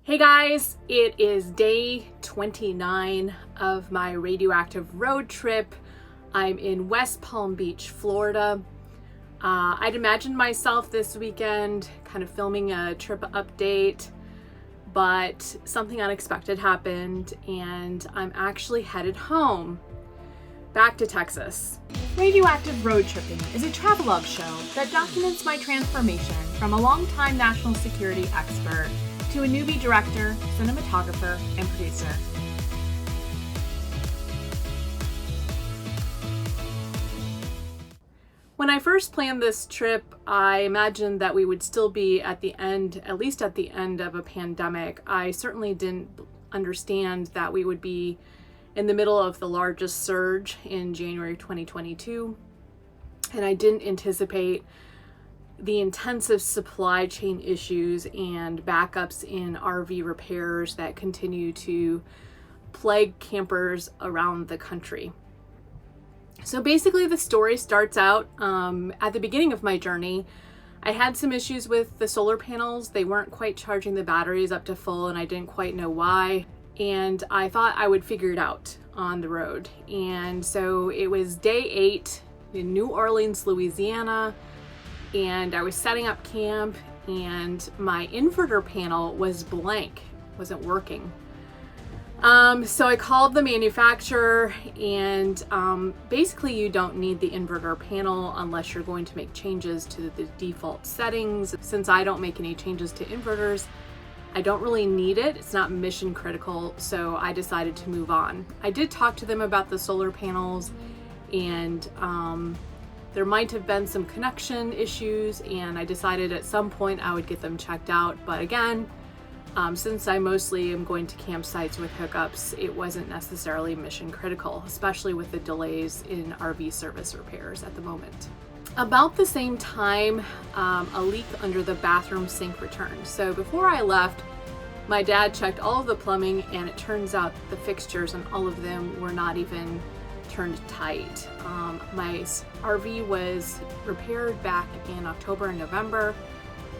Hey guys, it is day 29 of my radioactive road trip. I'm in West Palm Beach, Florida. I'd imagined myself this weekend kind of filming a trip update, but something unexpected happened and I'm actually headed home, back to Texas. Radioactive Road Tripping is a travelogue show that documents my transformation from a longtime national security expert to a newbie director, cinematographer, and producer. When I first planned this trip, I imagined that we would still be at the end, at least at the end of a pandemic. I certainly didn't understand that we would be in the middle of the largest surge in January 2022. And I didn't anticipate the intensive supply chain issues and backups in RV repairs that continue to plague campers around the country. So basically the story starts out at the beginning of my journey. I had some issues with the solar panels. They weren't quite charging the batteries up to full and I didn't quite know why. And I thought I would figure it out on the road. And so it was day 8 in New Orleans, Louisiana. And I was setting up camp and my inverter panel was blank, wasn't working. So I called the manufacturer and basically you don't need the inverter panel unless you're going to make changes to the default settings. Since I don't make any changes to inverters, I don't really need it. It's not mission critical, so I decided to move on. I did talk to them about the solar panels and there might have been some connection issues and I decided at some point I would get them checked out. But again, since I mostly am going to campsites with hookups, it wasn't necessarily mission critical, especially with the delays in RV service repairs at the moment. About the same time, a leak under the bathroom sink returned. So before I left, my dad checked all of the plumbing and it turns out the fixtures and all of them were not even turned tight. My RV was repaired back in October and November,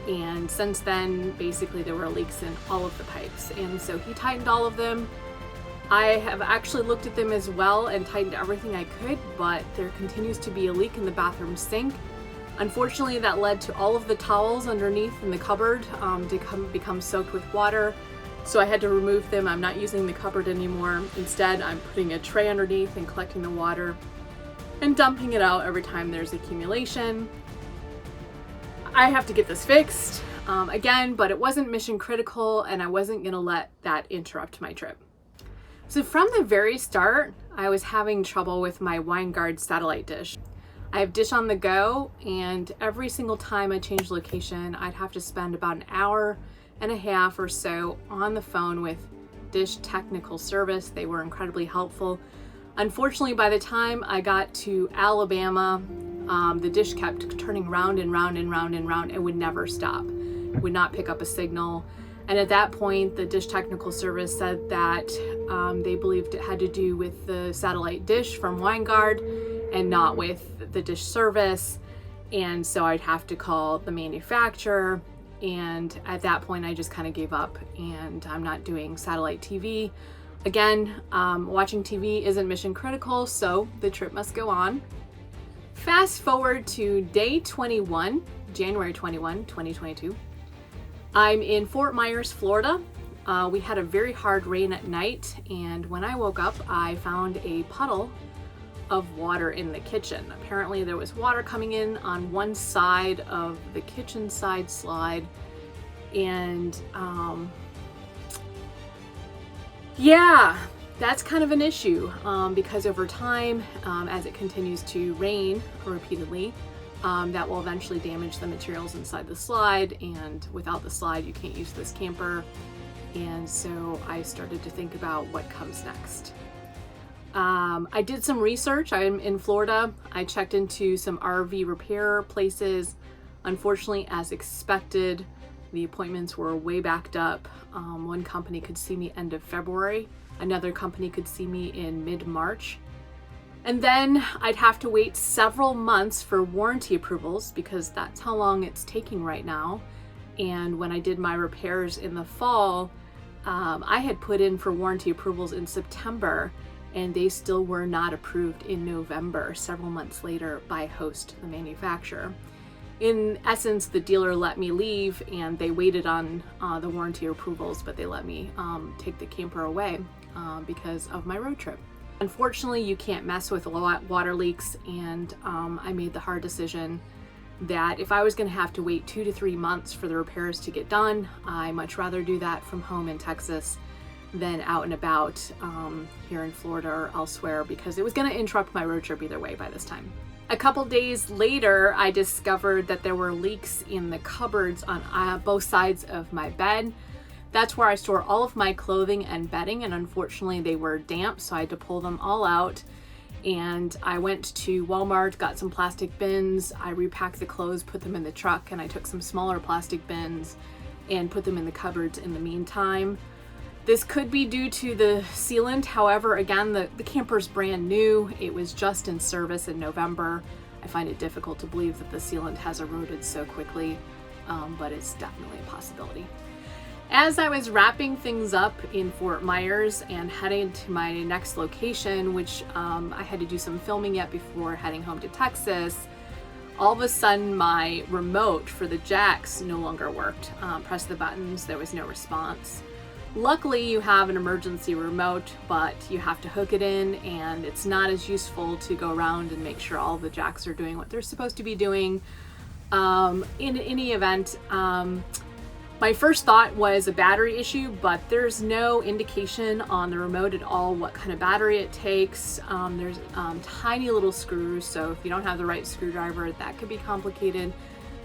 and since then basically there were leaks in all of the pipes, and so he tightened all of them. I have actually looked at them as well and tightened everything I could, but there continues to be a leak in the bathroom sink. Unfortunately, that led to all of the towels underneath in the cupboard to become soaked with water. So I had to remove them. I'm not using the cupboard anymore. Instead, I'm putting a tray underneath and collecting the water and dumping it out every time there's accumulation. I have to get this fixed again, but it wasn't mission critical and I wasn't gonna let that interrupt my trip. So from the very start, I was having trouble with my WineGuard satellite dish. I have Dish on the Go, and every single time I changed location, I'd have to spend about an hour and a half or so on the phone with Dish technical service. They were incredibly helpful. Unfortunately, by the time I got to Alabama, the dish kept turning round and round and round and round and would never stop. It would not pick up a signal. And at that point, the Dish technical service said that they believed it had to do with the satellite dish from WineGuard and not with the dish service. And so I'd have to call the manufacturer. And at that point, I just kind of gave up and I'm not doing satellite TV. Again, watching TV isn't mission critical, so the trip must go on. Fast forward to day 21, January 21, 2022. I'm in Fort Myers, Florida. We had a very hard rain at night, and when I woke up, I found a puddle of water in the kitchen. Apparently there was water coming in on one side of the kitchen side slide, and yeah, that's kind of an issue because over time, as it continues to rain repeatedly, that will eventually damage the materials inside the slide, and without the slide you can't use this camper. And so I started to think about what comes next. I did some research. I'm in Florida. I checked into some RV repair places. Unfortunately, as expected, the appointments were way backed up. One company could see me end of February. Another company could see me in mid-March. And then I'd have to wait several months for warranty approvals because that's how long it's taking right now. And when I did my repairs in the fall, I had put in for warranty approvals in September, and they still were not approved in November, several months later, by Host, the manufacturer. In essence, the dealer let me leave, and they waited on the warranty approvals, but they let me take the camper away because of my road trip. Unfortunately, you can't mess with water leaks, and I made the hard decision that if I was going to have to wait 2 to 3 months for the repairs to get done, I much rather do that from home in Texas than out and about here in Florida or elsewhere, because it was going to interrupt my road trip either way by this time. A couple days later, I discovered that there were leaks in the cupboards on both sides of my bed. That's where I store all of my clothing and bedding, and unfortunately they were damp, so I had to pull them all out. And I went to Walmart, got some plastic bins, I repacked the clothes, put them in the truck, and I took some smaller plastic bins and put them in the cupboards in the meantime. This could be due to the sealant. However, again, the camper's brand new. It was just in service in November. I find it difficult to believe that the sealant has eroded so quickly, but it's definitely a possibility. As I was wrapping things up in Fort Myers and heading to my next location, which I had to do some filming yet before heading home to Texas, all of a sudden my remote for the jacks no longer worked. Pressed the buttons, there was no response. Luckily, you have an emergency remote, but you have to hook it in, and it's not as useful to go around and make sure all the jacks are doing what they're supposed to be doing. In any event, my first thought was a battery issue, but there's no indication on the remote at all what kind of battery it takes. There's tiny little screws, so if you don't have the right screwdriver, that could be complicated.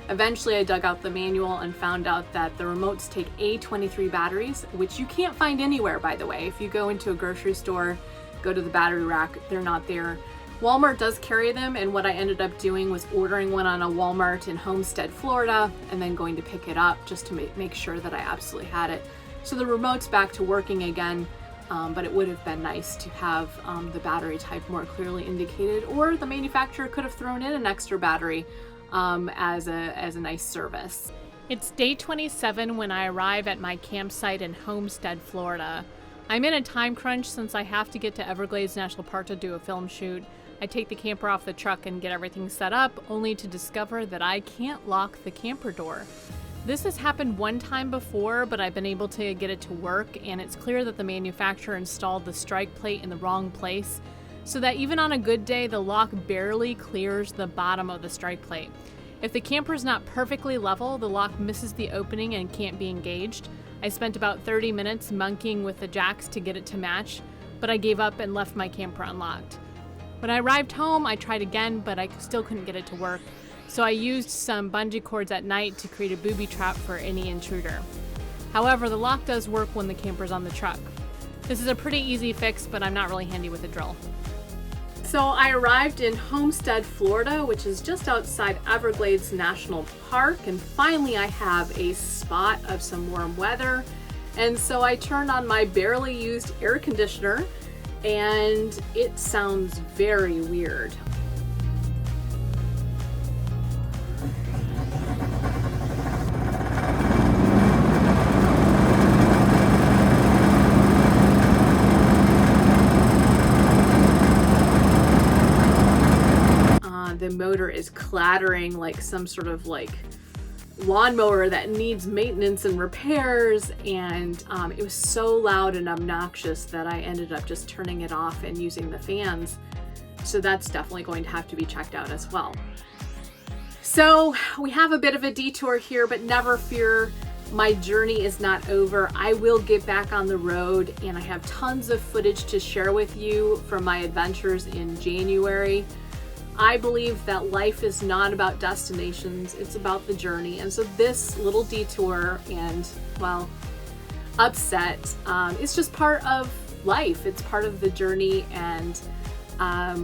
Eventually, I dug out the manual and found out that the remotes take A23 batteries, which you can't find anywhere, by the way. If you go into a grocery store, go to the battery rack, they're not there. Walmart does carry them, and what I ended up doing was ordering one on a Walmart in Homestead, Florida, and then going to pick it up just to make sure that I absolutely had it. So the remote's back to working again, but it would have been nice to have the battery type more clearly indicated, or the manufacturer could have thrown in an extra battery as a nice service. It's day 27 when I arrive at my campsite in Homestead, Florida. I'm in a time crunch since I have to get to Everglades National Park to do a film shoot. I take the camper off the truck and get everything set up, only to discover that I can't lock the camper door. This has happened one time before, but I've been able to get it to work, and it's clear that the manufacturer installed the strike plate in the wrong place, so that even on a good day, the lock barely clears the bottom of the strike plate. If the camper is not perfectly level, the lock misses the opening and can't be engaged. I spent about 30 minutes monkeying with the jacks to get it to match, but I gave up and left my camper unlocked. When I arrived home, I tried again, but I still couldn't get it to work, so I used some bungee cords at night to create a booby trap for any intruder. However, the lock does work when the camper's on the truck. This is a pretty easy fix, but I'm not really handy with a drill. So I arrived in Homestead, Florida, which is just outside Everglades National Park, and finally I have a spot of some warm weather. And so I turned on my barely used air conditioner, and it sounds very weird. The motor is clattering like some sort of lawnmower that needs maintenance and repairs, and it was so loud and obnoxious that I ended up just turning it off and using the fans. So that's definitely going to have to be checked out as well. So we have a bit of a detour here, but never fear, my journey is not over. I will get back on the road, and I have tons of footage to share with you from my adventures in January. I believe that life is not about destinations, it's about the journey. And so this little detour and, well, upset is just part of life. It's part of the journey. And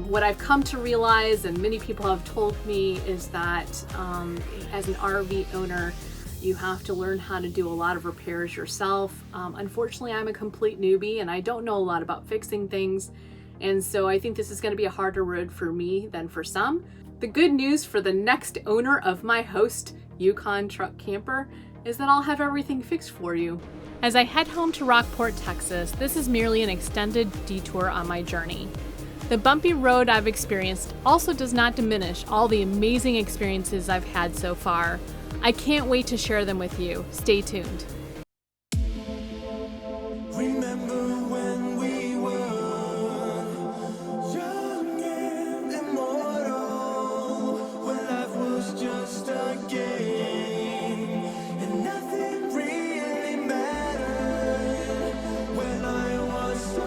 what I've come to realize, and many people have told me, is that as an RV owner, you have to learn how to do a lot of repairs yourself. Unfortunately, I'm a complete newbie and I don't know a lot about fixing things. And so I think this is going to be a harder road for me than for some. The good news for the next owner of my Host Yukon truck camper is that I'll have everything fixed for you. As I head home to Rockport, Texas, this is merely an extended detour on my journey. The bumpy road I've experienced also does not diminish all the amazing experiences I've had so far. I can't wait to share them with you. Stay tuned. Remember when we were young and immortal, when life was just a game and nothing really mattered, when I was so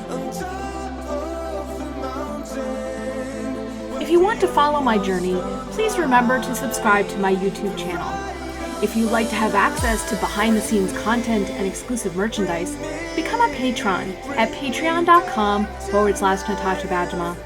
on top of the mountain. If you want to follow my journey, please remember to subscribe to my YouTube channel. If you'd like to have access to behind-the-scenes content and exclusive merchandise, become a patron at patreon.com/NATASHA BAJEMA.